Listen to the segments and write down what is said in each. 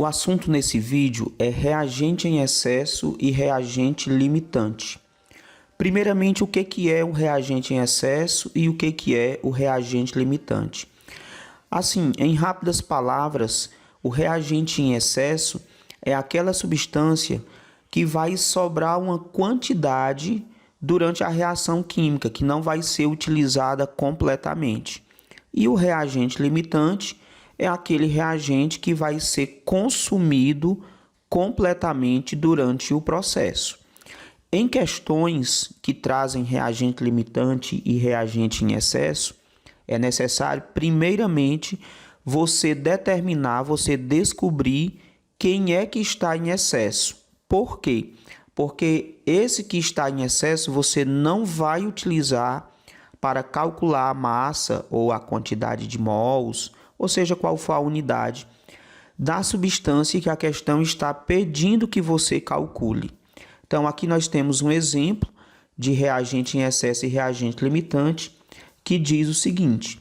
O assunto nesse vídeo é reagente em excesso e reagente limitante. Primeiramente, o que é o reagente em excesso e o que é o reagente limitante? Assim, em rápidas palavras, o reagente em excesso é aquela substância que vai sobrar uma quantidade durante a reação química, que não vai ser utilizada completamente. E o reagente limitante é aquele reagente que vai ser consumido completamente durante o processo. Em questões que trazem reagente limitante e reagente em excesso, é necessário, primeiramente, você determinar, você descobrir quem é que está em excesso. Por quê? Porque esse que está em excesso você não vai utilizar para calcular a massa ou a quantidade de mols, ou seja, qual for a unidade da substância que a questão está pedindo que você calcule. Então, aqui nós temos um exemplo de reagente em excesso e reagente limitante, que diz o seguinte: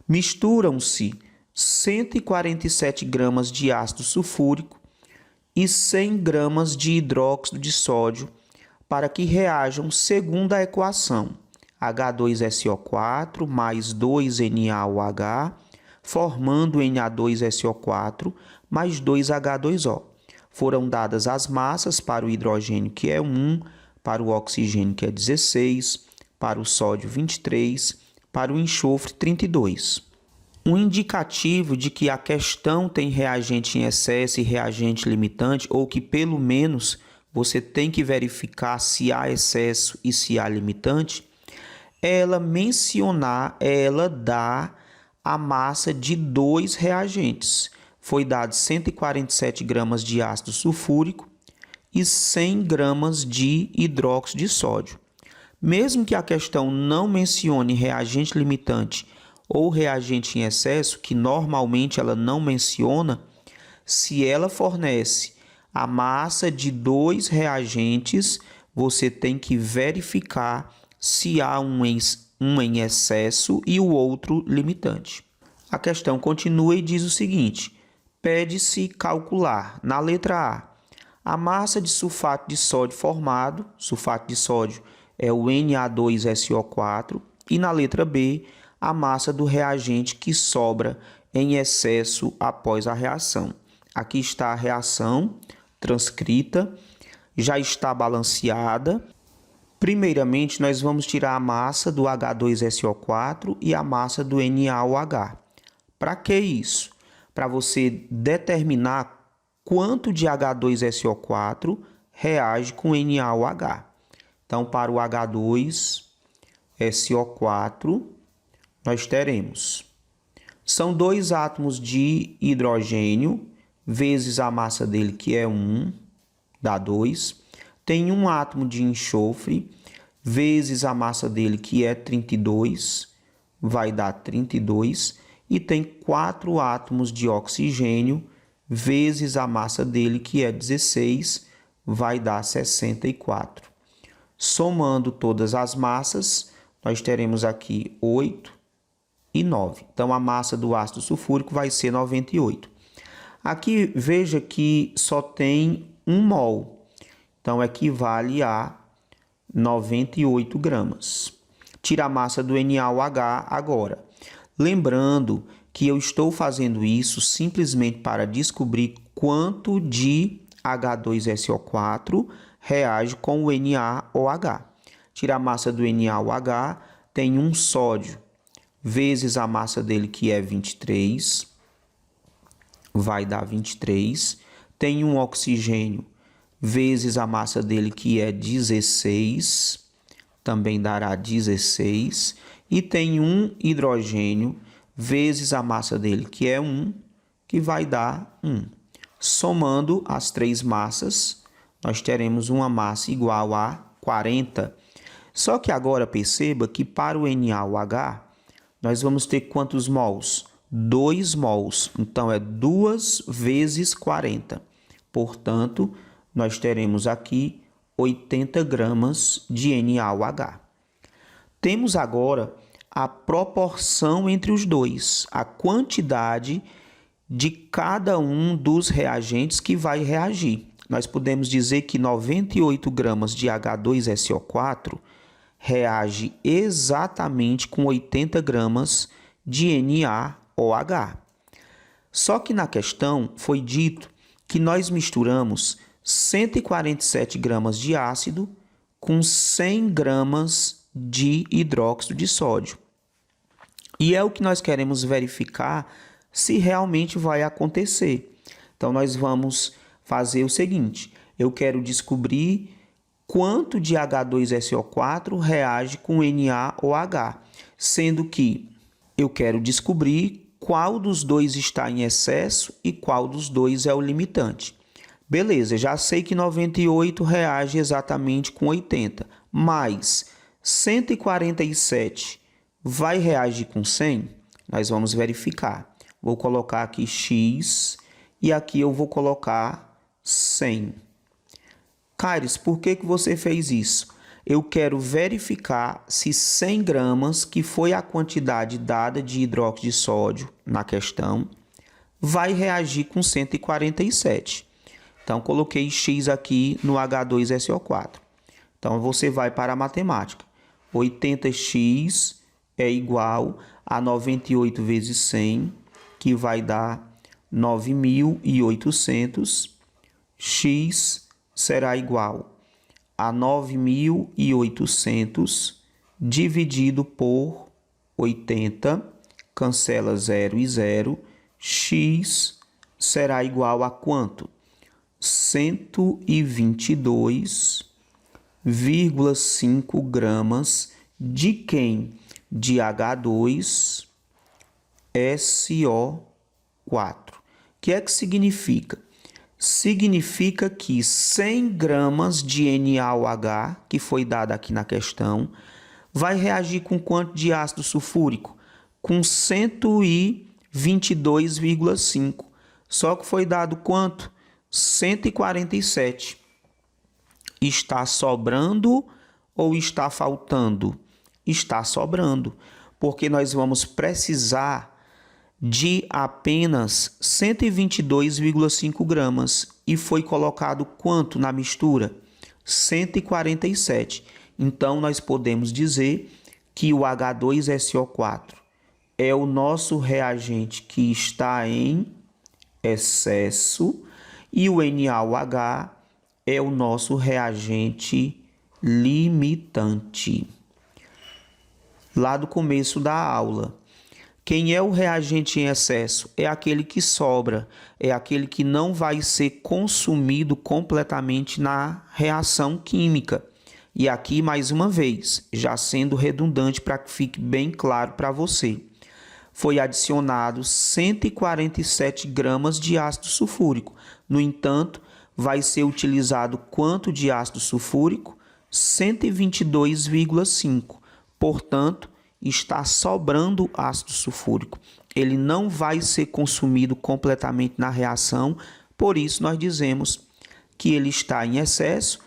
misturam-se 147 gramas de ácido sulfúrico e 100 gramas de hidróxido de sódio para que reajam segundo a equação H2SO4 mais 2NaOH, formando Na2SO4 mais 2H2O. Foram dadas as massas para o hidrogênio, que é 1, para o oxigênio, que é 16, para o sódio, 23, para o enxofre, 32. Um indicativo de que a questão tem reagente em excesso e reagente limitante, ou que pelo menos você tem que verificar se há excesso e se há limitante, é ela mencionar, ela dar a massa de dois reagentes. Foi dado 147 gramas de ácido sulfúrico e 100 gramas de hidróxido de sódio. Mesmo que a questão não mencione reagente limitante ou reagente em excesso, que normalmente ela não menciona, se ela fornece a massa de dois reagentes, você tem que verificar se há um em excesso e o outro limitante. A questão continua e diz o seguinte: pede-se calcular, na letra a massa de sulfato de sódio formado, sulfato de sódio é o Na2SO4, e na letra B, a massa do reagente que sobra em excesso após a reação. Aqui está a reação transcrita, já está balanceada. Primeiramente, nós vamos tirar a massa do H2SO4 e a massa do NaOH. Para que isso? Para você determinar quanto de H2SO4 reage com NaOH. Então, para o H2SO4, nós teremos, são dois átomos de hidrogênio, vezes a massa dele, que é 1, dá 2. Tem um átomo de enxofre, vezes a massa dele, que é 32, vai dar 32. E tem 4 átomos de oxigênio, vezes a massa dele, que é 16, vai dar 64. Somando todas as massas, nós teremos aqui 8 e 9. Então, a massa do ácido sulfúrico vai ser 98. Aqui, veja que só tem 1 mol. Então, equivale a 98 gramas. Tira a massa do NaOH agora. Lembrando que eu estou fazendo isso simplesmente para descobrir quanto de H2SO4 reage com o NaOH. Tira a massa do NaOH, tem um sódio, vezes a massa dele, que é 23, vai dar 23. Tem um oxigênio, vezes a massa dele, que é 16, também dará 16. E tem um hidrogênio, vezes a massa dele, que é 1, que vai dar 1. Somando as três massas, nós teremos uma massa igual a 40. Só que agora perceba que para o NaOH, nós vamos ter quantos mols? 2 mols. Então, é 2 vezes 40. Portanto, nós teremos aqui 80 gramas de NaOH. Temos agora a proporção entre os dois, a quantidade de cada um dos reagentes que vai reagir. Nós podemos dizer que 98 gramas de H2SO4 reage exatamente com 80 gramas de NaOH. Só que na questão foi dito que nós misturamos 147 gramas de ácido com 100 gramas de hidróxido de sódio. E é o que nós queremos verificar se realmente vai acontecer. Então, nós vamos fazer o seguinte: eu quero descobrir quanto de H2SO4 reage com NaOH, sendo que eu quero descobrir qual dos dois está em excesso e qual dos dois é o limitante. Beleza, já sei que 98 reage exatamente com 80, mas 147 vai reagir com 100? Nós vamos verificar. Vou colocar aqui X e aqui eu vou colocar 100. Caires, por que você fez isso? Eu quero verificar se 100 gramas, que foi a quantidade dada de hidróxido de sódio na questão, vai reagir com 147. Então, coloquei X aqui no H2SO4. Então, você vai para a matemática. 80x é igual a 98 vezes 100, que vai dar 9.800. X será igual a 9.800 dividido por 80, cancela 0 e 0. X será igual a quanto? 122,5 gramas de quem? De H2SO4. O que é que significa? Significa que 100 gramas de NaOH, que foi dado aqui na questão, vai reagir com quanto de ácido sulfúrico? Com 122,5. Só que foi dado quanto? 147. Está sobrando ou está faltando? Está sobrando, porque nós vamos precisar de apenas 122,5 gramas e foi colocado quanto na mistura? 147. Então, nós podemos dizer que o H2SO4 é o nosso reagente que está em excesso e o NaOH é o nosso reagente limitante. Lá do começo da aula. Quem é o reagente em excesso? É aquele que sobra, é aquele que não vai ser consumido completamente na reação química. E aqui, mais uma vez, já sendo redundante para que fique bem claro para você, foi adicionado 147 gramas de ácido sulfúrico. No entanto, vai ser utilizado quanto de ácido sulfúrico? 122,5. Portanto, está sobrando ácido sulfúrico. Ele não vai ser consumido completamente na reação, por isso nós dizemos que ele está em excesso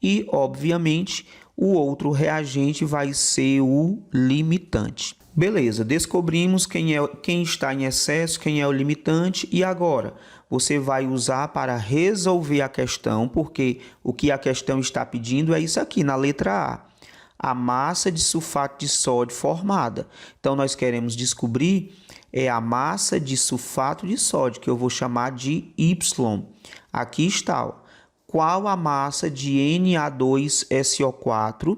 e, obviamente, o outro reagente vai ser o limitante. Beleza, descobrimos quem está em excesso, quem é o limitante, e agora você vai usar para resolver a questão, porque o que a questão está pedindo é isso aqui na letra A massa de sulfato de sódio formada. Então, nós queremos descobrir a massa de sulfato de sódio, que eu vou chamar de Y. Aqui está, ó. Qual a massa de Na2SO4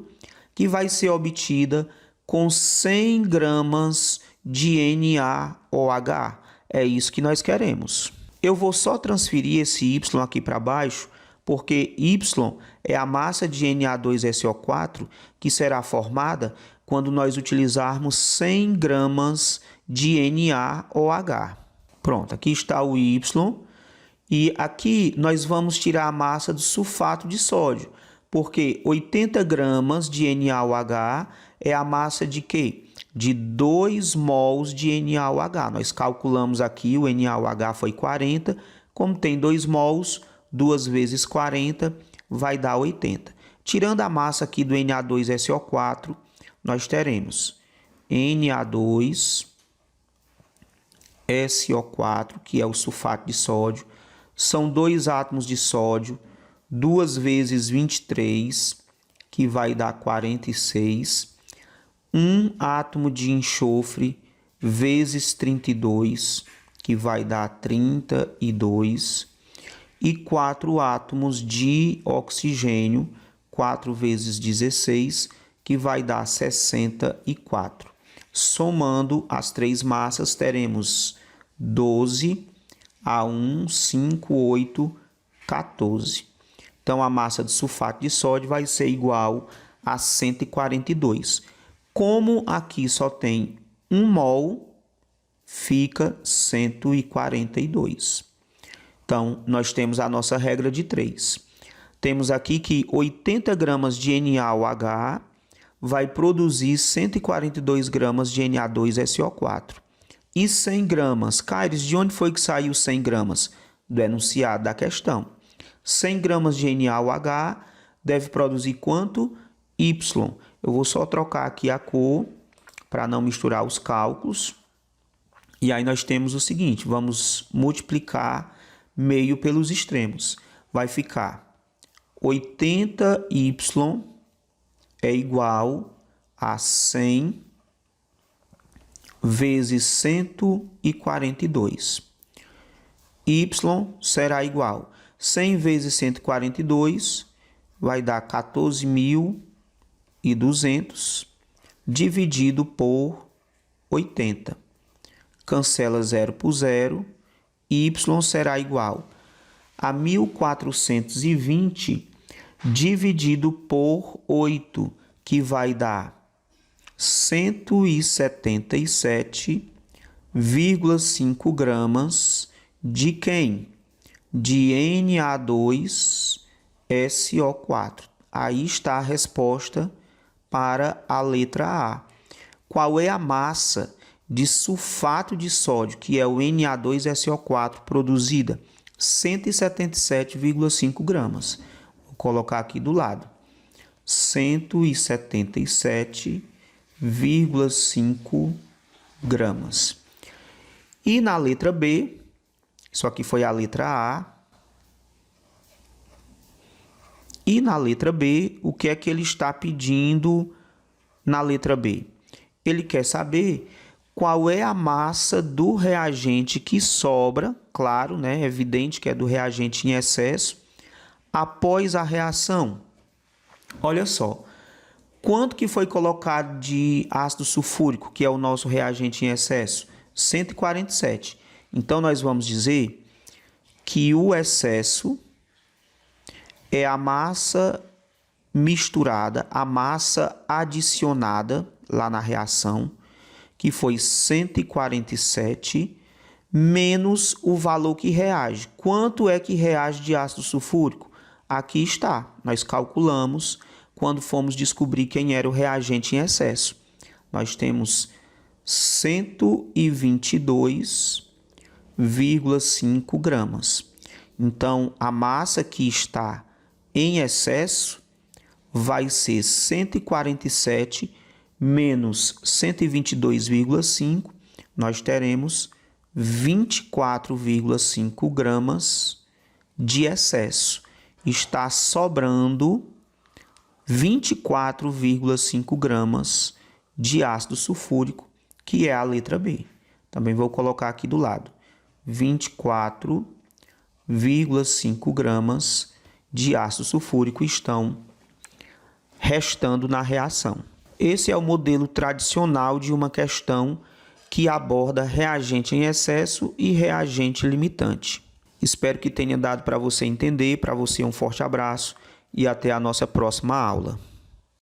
que vai ser obtida com 100 gramas de NaOH? É isso que nós queremos. Eu vou só transferir esse Y aqui para baixo, porque Y é a massa de Na2SO4 que será formada quando nós utilizarmos 100 gramas de NaOH. Pronto, aqui está o Y. E aqui nós vamos tirar a massa do sulfato de sódio, porque 80 gramas de NaOH é a massa de quê? De 2 mols de NaOH. Nós calculamos aqui, o NaOH foi 40, como tem 2 mols, 2 vezes 40 vai dar 80. Tirando a massa aqui do Na2SO4, nós teremos Na2SO4 SO4, que é o sulfato de sódio. São 2 átomos de sódio, 2 vezes 23, que vai dar 46. 1 átomo de enxofre vezes 32, que vai dar 32. E 4 átomos de oxigênio, 4 vezes 16, que vai dar 64. Somando as 3 massas, teremos 12 a 1, 5, 8, 14. Então, a massa de sulfato de sódio vai ser igual a 142. Como aqui só tem 1 mol, fica 142. Então, nós temos a nossa regra de 3. Temos aqui que 80 gramas de NaOH vai produzir 142 gramas de Na2SO4. E 100 gramas, Caires, de onde foi que saiu 100 gramas? Do enunciado da questão. 100 gramas de NaOH deve produzir quanto? Y. Eu vou só trocar aqui a cor para não misturar os cálculos. E aí nós temos o seguinte, vamos multiplicar meio pelos extremos. Vai ficar 80Y é igual a 100 vezes 142. Y será igual 100 vezes 142 vai dar 14.200 dividido por 80. Cancela 0 por 0. Y será igual a 1.420 dividido por 8, que vai dar 177,5 gramas de quem? De Na2SO4. Aí está a resposta para a letra A. Qual é a massa de sulfato de sódio, que é o Na2SO4, produzida? 177,5 gramas. Vou colocar aqui do lado. 177,5 gramas. E na letra B, isso aqui foi a letra A. E na letra B, o que é que ele está pedindo na letra B? Ele quer saber qual é a massa do reagente que sobra, claro, né? É evidente que é do reagente em excesso, após a reação. Olha só, quanto que foi colocado de ácido sulfúrico, que é o nosso reagente em excesso? 147. Então, nós vamos dizer que o excesso é a massa misturada, a massa adicionada lá na reação, que foi 147, menos o valor que reage. Quanto é que reage de ácido sulfúrico? Aqui está, nós calculamos quando fomos descobrir quem era o reagente em excesso. Nós temos 122,5 gramas. Então, a massa que está em excesso vai ser 147 menos 122,5, nós teremos 24,5 gramas de excesso. Está sobrando 24,5 gramas de ácido sulfúrico, que é a letra B. Também vou colocar aqui do lado. 24,5 gramas de ácido sulfúrico estão restando na reação. Esse é o modelo tradicional de uma questão que aborda reagente em excesso e reagente limitante. Espero que tenha dado para você entender. Para você um forte abraço e até a nossa próxima aula.